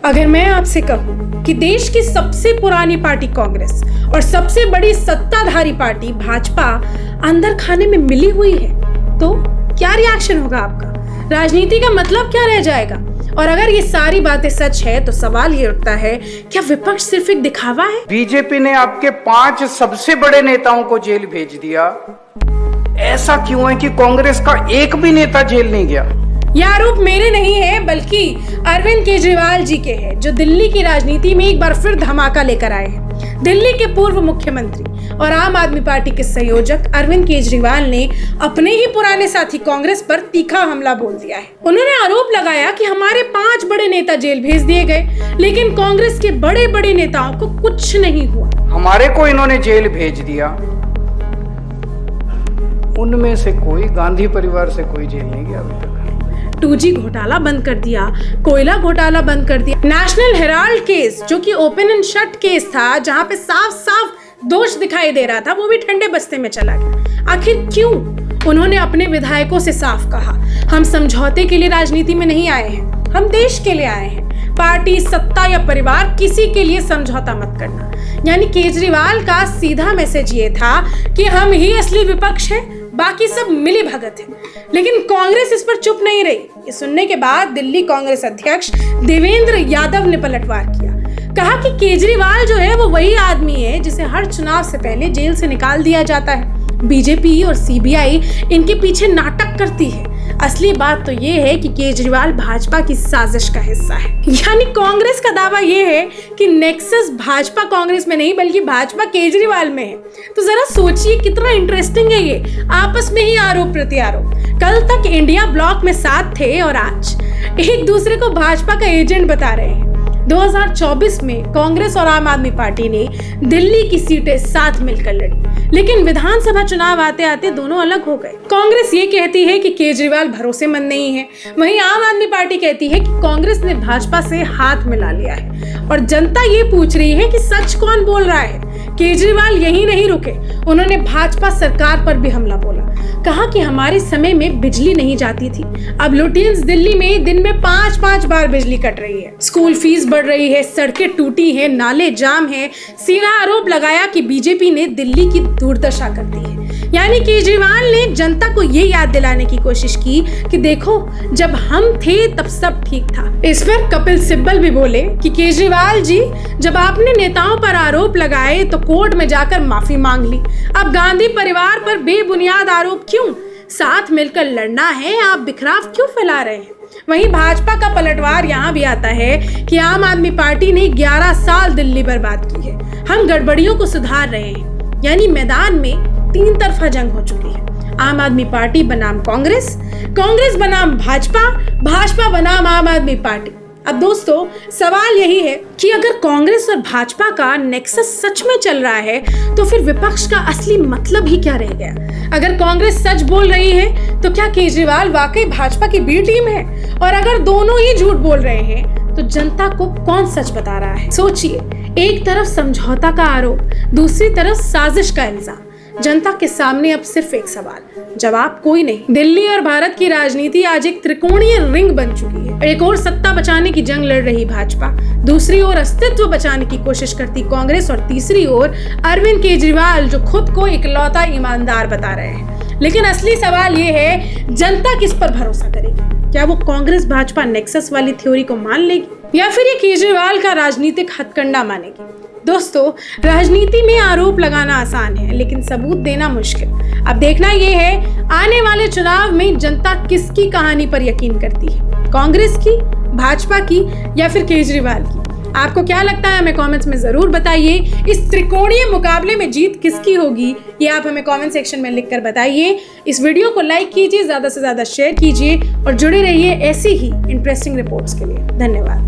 अगर मैं आपसे कहूं कि देश की सबसे पुरानी पार्टी कांग्रेस और सबसे बड़ी सत्ताधारी पार्टी भाजपा अंदर खाने में मिली हुई है, तो क्या रिएक्शन होगा आपका? राजनीति का मतलब क्या रह जाएगा? और अगर ये सारी बातें सच है तो सवाल ये उठता है, क्या विपक्ष सिर्फ एक दिखावा है? बीजेपी ने आपके 5 सबसे बड़े नेताओं को जेल भेज दिया। ऐसा क्यों है कि कांग्रेस का एक भी नेता जेल नहीं गया? यह आरोप मेरे नहीं है, बल्कि अरविंद केजरीवाल जी के हैं, जो दिल्ली की राजनीति में एक बार फिर धमाका लेकर आए हैं। दिल्ली के पूर्व मुख्यमंत्री और आम आदमी पार्टी के संयोजक अरविंद केजरीवाल ने अपने ही पुराने साथी कांग्रेस पर तीखा हमला बोल दिया है। उन्होंने आरोप लगाया कि हमारे 5 बड़े नेता जेल भेज दिए गए, लेकिन कांग्रेस के बड़े बड़े नेताओं को कुछ नहीं हुआ। हमारे को इन्होंने जेल भेज दिया, उनमें से कोई, गांधी परिवार से कोई जेल नहीं गया अभी तक। 2G घोटाला बंद कर दिया, कोयला घोटाला बंद कर दिया, नेशनल हेराल्ड केस जो कि ओपन एंड शट केस था, जहां पे साफ साफ दोष दिखाई दे रहा था, वो भी ठंडे बस्ते में चला गया। आखिर क्यों? उन्होंने अपने विधायकों से साफ कहा, हम समझौते के लिए राजनीति में नहीं आए हैं, हम देश के लिए आए हैं। पार्टी, सत्ता या परिवार, किसी के लिए समझौता मत करना। यानी केजरीवाल का सीधा मैसेज ये था कि हम ही असली विपक्ष हैं, बाकी सब मिली भगत है। लेकिन कांग्रेस इस पर चुप नहीं रही। ये सुनने के बाद दिल्ली कांग्रेस अध्यक्ष देवेंद्र यादव ने पलटवार किया, कहा कि केजरीवाल जो है वो वही आदमी है जिसे हर चुनाव से पहले जेल से निकाल दिया जाता है। बीजेपी और सीबीआई इनके पीछे नाटक करती है। असली बात तो ये है कि केजरीवाल भाजपा की साजिश का हिस्सा है। यानी कांग्रेस का दावा ये है कि नेक्सस भाजपा कांग्रेस में नहीं, बल्कि भाजपा केजरीवाल में है। तो जरा सोचिए कितना इंटरेस्टिंग है ये, आपस में ही आरोप प्रत्यारोप। कल तक इंडिया ब्लॉक में साथ थे और आज एक दूसरे को भाजपा का एजेंट बता रहे हैं। 2024 में कांग्रेस और आम आदमी पार्टी ने दिल्ली की सीटें साथ मिलकर लड़ी, लेकिन विधानसभा चुनाव आते आते दोनों अलग हो गए। कांग्रेस ये कहती है कि केजरीवाल भरोसेमंद नहीं है, वहीं आम आदमी पार्टी कहती है कि कांग्रेस ने भाजपा से हाथ मिला लिया है। और जनता ये पूछ रही है कि सच कौन बोल रहा है? केजरीवाल यहीं नहीं रुके, उन्होंने भाजपा सरकार पर भी हमला बोला। कहा कि हमारे समय में बिजली नहीं जाती थी, अब लुटियंस दिल्ली में दिन में 5-5 बार बिजली कट रही है, स्कूल फीस बढ़ रही है, सड़कें टूटी हैं, नाले जाम हैं। सीधा आरोप लगाया कि बीजेपी ने दिल्ली की दुर्दशा कर दी है। यानी केजरीवाल ने जनता को ये याद दिलाने की कोशिश की कि देखो, जब हम थे तब सब ठीक था। इस पर कपिल सिब्बल भी बोले कि केजरीवाल जी, जब आपने नेताओं पर आरोप लगाए तो कोर्ट में जाकर माफी मांग ली, अब गांधी परिवार पर बेबुनियाद आरोप क्यों? साथ मिलकर लड़ना है, आप बिखराव क्यों फैला रहे हैं? वहीं भाजपा का पलटवार यहाँ भी आता है कि आम आदमी पार्टी ने 11 साल दिल्ली बर्बाद की है, हम गड़बड़ियों को सुधार रहे हैं। यानी मैदान में 3 तरफा जंग हो चुकी है। आम आदमी पार्टी बनाम कांग्रेस, कांग्रेस बनाम भाजपा, भाजपा बनाम आम आदमी पार्टी। अब दोस्तों, सवाल यही है कि अगर कांग्रेस और भाजपा का नेक्सस सच में चल रहा है, तो फिर विपक्ष का असली मतलब ही क्या रह गया? अगर कांग्रेस सच बोल रही है, तो क्या केजरीवाल वाकई भाजपा की बी टीम है? और अगर दोनों ही झूठ बोल रहे हैं, तो जनता को कौन सच बता रहा है? सोचिए, एक तरफ समझौता का आरोप, दूसरी तरफ साजिश का इल्जाम। जनता के सामने अब सिर्फ एक सवाल, जवाब कोई नहीं। दिल्ली और भारत की राजनीति आज एक त्रिकोणीय रिंग बन चुकी है। एक और सत्ता बचाने की जंग लड़ रही भाजपा, दूसरी ओर अस्तित्व बचाने की कोशिश करती कांग्रेस, और तीसरी ओर अरविंद केजरीवाल जो खुद को इकलौता ईमानदार बता रहे हैं। लेकिन असली सवाल ये है, जनता किस पर भरोसा करेगी? क्या वो कांग्रेस भाजपा नेक्सस वाली थ्योरी को मान लेगी, या फिर ये केजरीवाल का राजनीतिक हथकंडा मानेगी? दोस्तों, राजनीति में आरोप लगाना आसान है, लेकिन सबूत देना मुश्किल। अब देखना यह है, आने वाले चुनाव में जनता किसकी कहानी पर यकीन करती है, कांग्रेस की, भाजपा की, या फिर केजरीवाल की? आपको क्या लगता है? हमें कमेंट्स में जरूर बताइए। इस त्रिकोणीय मुकाबले में जीत किसकी होगी, ये आप हमें कमेंट सेक्शन में लिखकर बताइए। इस वीडियो को लाइक कीजिए, ज्यादा से ज्यादा शेयर कीजिए और जुड़े रहिए ऐसी ही इंटरेस्टिंग रिपोर्ट्स के लिए। धन्यवाद।